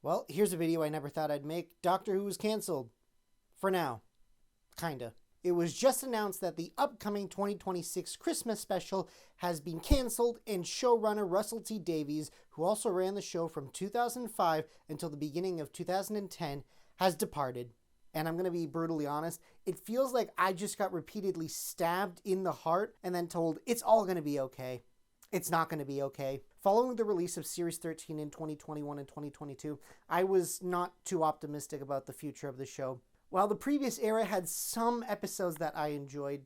Well, here's a video I never thought I'd make. Doctor Who was cancelled. For now. Kinda. It was just announced that the upcoming 2026 Christmas special has been cancelled, and showrunner Russell T Davies, who also ran the show from 2005 until the beginning of 2010, has departed. And I'm going to be brutally honest, it feels like I just got repeatedly stabbed in the heart and then told it's all going to be okay. It's not going to be okay. Following the release of Series 13 in 2021 and 2022, I was not too optimistic about the future of the show. While the previous era had some episodes that I enjoyed,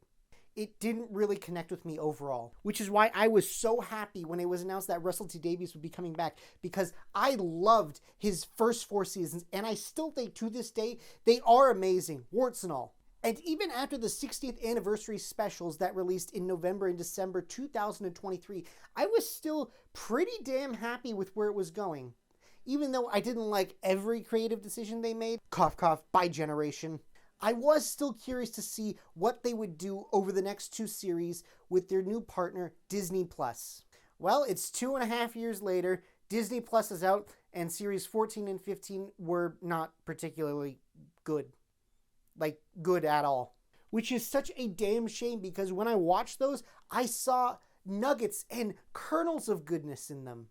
it didn't really connect with me overall, which is why I was so happy when it was announced that Russell T Davies would be coming back, because I loved his first 4 seasons, and I still think to this day they are amazing, warts and all. And even after the 60th anniversary specials that released in November and December 2023, I was still pretty damn happy with where it was going. Even though I didn't like every creative decision they made, cough cough, by generation, I was still curious to see what they would do over the next 2 series with their new partner, Disney+. Well, it's 2.5 years later, Disney+ is out, and Series 14 and 15 were not particularly good. Like, good at all. Which is such a damn shame, because when I watched those, I saw nuggets and kernels of goodness in them,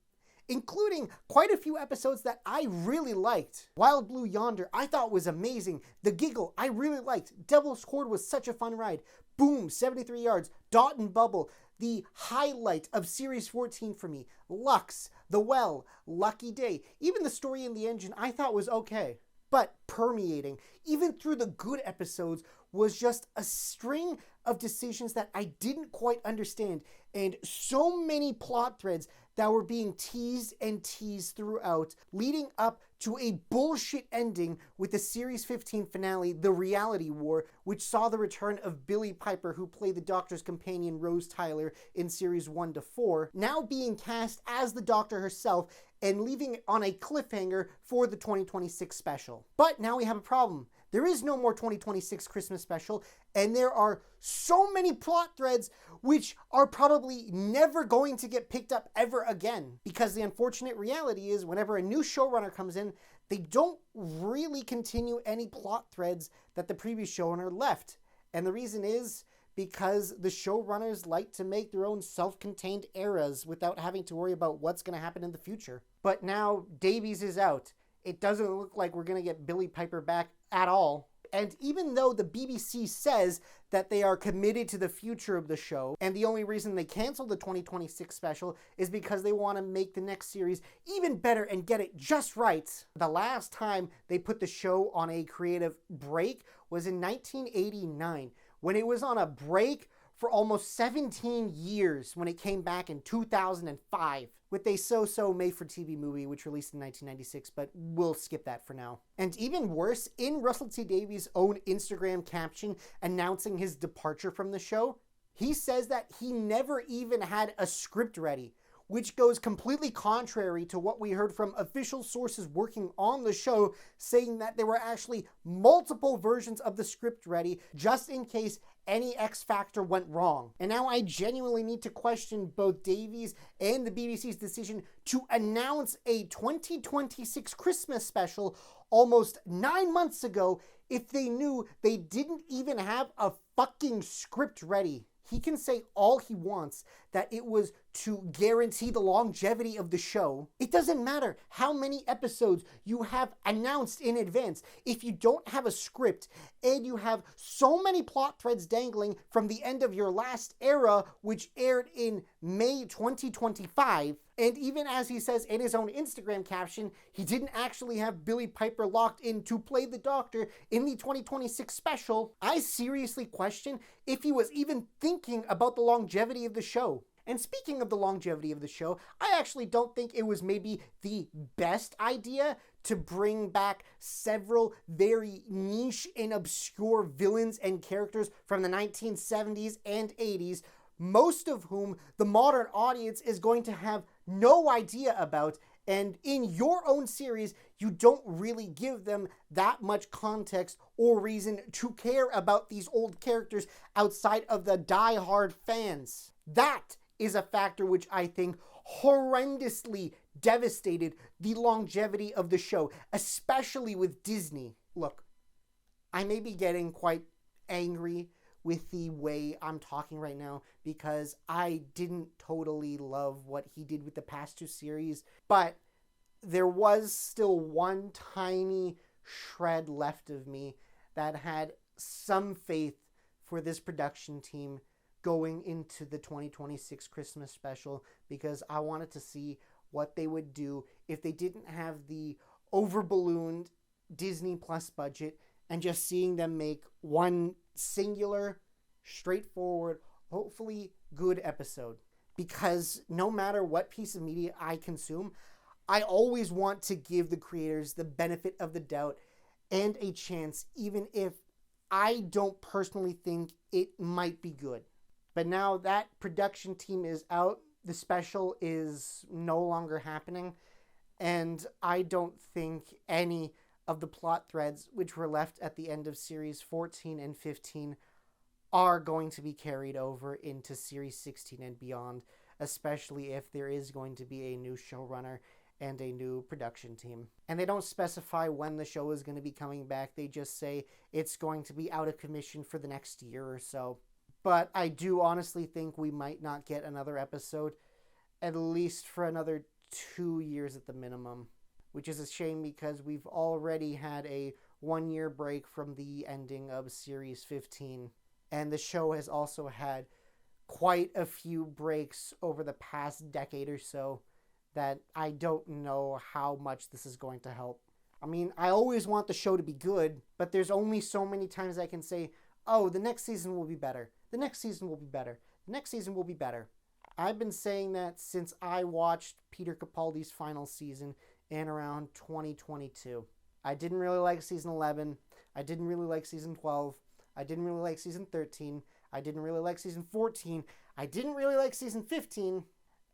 including quite a few episodes that I really liked. Wild Blue Yonder, I thought was amazing. The Giggle, I really liked. Devil's Hoard was such a fun ride. Boom, 73 Yards. Dot and Bubble, the highlight of Series 14 for me. Lux, The Well, Lucky Day. Even the story in the engine I thought was okay. But permeating, even through the good episodes, was just a string of decisions that I didn't quite understand, and so many plot threads that were being teased and teased throughout, leading up to a bullshit ending with the Series 15 finale, The Reality War, which saw the return of Billie Piper, who played the Doctor's companion Rose Tyler in Series 1 to 4, now being cast as the Doctor herself, and leaving it on a cliffhanger for the 2026 special. But now we have a problem. There is no more 2026 Christmas special, and there are so many plot threads which are probably never going to get picked up ever again. Because the unfortunate reality is, whenever a new showrunner comes in, they don't really continue any plot threads that the previous showrunner left. And the reason is because the showrunners like to make their own self-contained eras without having to worry about what's going to happen in the future. But now Davies is out. It doesn't look like we're going to get Billie Piper back at all. And even though the BBC says that they are committed to the future of the show, and the only reason they canceled the 2026 special is because they want to make the next series even better and get it just right, the last time they put the show on a creative break was in 1989, when it was on a break for almost 17 years when it came back in 2005 with a so-so made-for-TV movie which released in 1996, but we'll skip that for now. And even worse, in Russell T Davies' own Instagram caption announcing his departure from the show, he says that he never even had a script ready, which goes completely contrary to what we heard from official sources working on the show, saying that there were actually multiple versions of the script ready just in case any X Factor went wrong. And now I genuinely need to question both Davies and the BBC's decision to announce a 2026 Christmas special almost 9 months ago if they knew they didn't even have a fucking script ready. He can say all he wants that it was to guarantee the longevity of the show. It doesn't matter how many episodes you have announced in advance. If you don't have a script and you have so many plot threads dangling from the end of your last era, which aired in May 2025, and even as he says in his own Instagram caption, he didn't actually have Billie Piper locked in to play the Doctor in the 2026 special, I seriously question if he was even thinking about the longevity of the show. And speaking of the longevity of the show, I actually don't think it was maybe the best idea to bring back several very niche and obscure villains and characters from the 1970s and 80s, most of whom the modern audience is going to have no idea about, and in your own series, you don't really give them that much context or reason to care about these old characters outside of the die-hard fans. That is a factor which I think horrendously devastated the longevity of the show, especially with Disney. Look, I may be getting quite angry with the way I'm talking right now because I didn't totally love what he did with the past two series, but there was still one tiny shred left of me that had some faith for this production team going into the 2026 Christmas special, because I wanted to see what they would do if they didn't have the over-ballooned Disney Plus budget, and just seeing them make one singular, straightforward, hopefully good episode. Because no matter what piece of media I consume, I always want to give the creators the benefit of the doubt and a chance, even if I don't personally think it might be good. But now that production team is out, the special is no longer happening, and I don't think any of the plot threads which were left at the end of series 14 and 15 are going to be carried over into series 16 and beyond, especially if there is going to be a new showrunner and a new production team. And they don't specify when the show is going to be coming back. They just say it's going to be out of commission for the next year or so. But I do honestly think we might not get another episode, at least for another 2 years at the minimum, which is a shame because we've already had a 1-year break from the ending of series 15. And the show has also had quite a few breaks over the past decade or so that I don't know how much this is going to help. I mean, I always want the show to be good, but there's only so many times I can say, oh, the next season will be better. The next season will be better. The next season will be better. I've been saying that since I watched Peter Capaldi's final season in around 2022. I didn't really like season 11. I didn't really like season 12. I didn't really like season 13. I didn't really like season 14. I didn't really like season 15.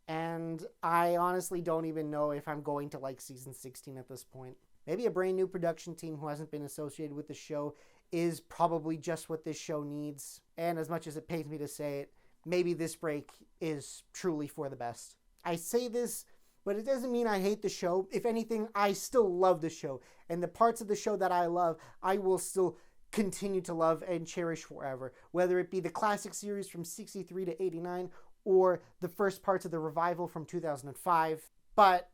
And I honestly don't even know if I'm going to like season 16 at this point. Maybe a brand new production team who hasn't been associated with the show is probably just what this show needs. And as much as it pains me to say it, maybe this break is truly for the best. I say this, but it doesn't mean I hate the show. If anything, I still love the show. And the parts of the show that I love, I will still continue to love and cherish forever. Whether it be the classic series from 63 to 89, or the first parts of the revival from 2005. But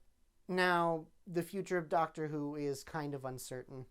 now, the future of Doctor Who is kind of uncertain.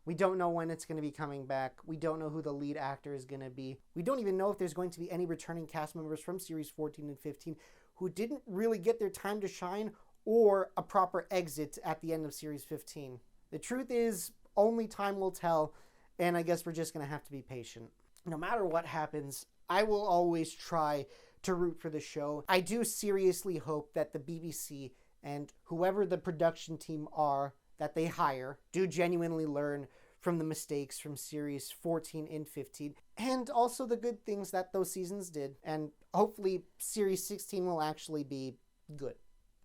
We don't know when it's going to be coming back. We don't know who the lead actor is going to be. We don't even know if there's going to be any returning cast members from series 14 and 15 who didn't really get their time to shine or a proper exit at the end of series 15. The truth is, only time will tell, and I guess we're just going to have to be patient. No matter what happens, I will always try to root for the show. I do seriously hope that the BBC and whoever the production team are that they hire do genuinely learn from the mistakes from series 14 and 15, and also the good things that those seasons did. And hopefully series 16 will actually be good.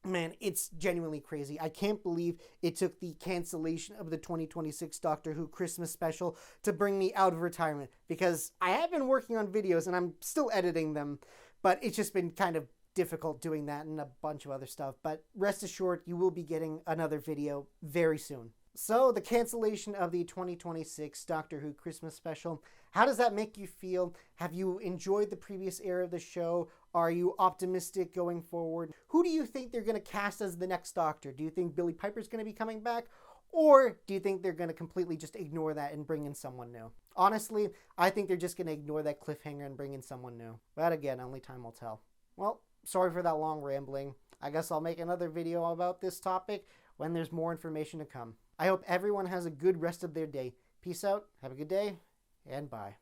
Man, it's genuinely crazy. I can't believe it took the cancellation of the 2026 Doctor Who Christmas special to bring me out of retirement, because I have been working on videos and I'm still editing them, but it's just been kind of difficult doing that and a bunch of other stuff. But rest assured, you will be getting another video very soon. So, the cancellation of the 2026 Doctor Who Christmas special, how does that make you feel? Have you enjoyed the previous era of the show? Are you optimistic going forward? Who do you think they're going to cast as the next Doctor? Do you think Billie Piper's going to be coming back? Or do you think they're going to completely just ignore that and bring in someone new? Honestly, I think they're just going to ignore that cliffhanger and bring in someone new. But again, only time will tell. Well, sorry for that long rambling. I guess I'll make another video about this topic when there's more information to come. I hope everyone has a good rest of their day. Peace out, have a good day, and bye.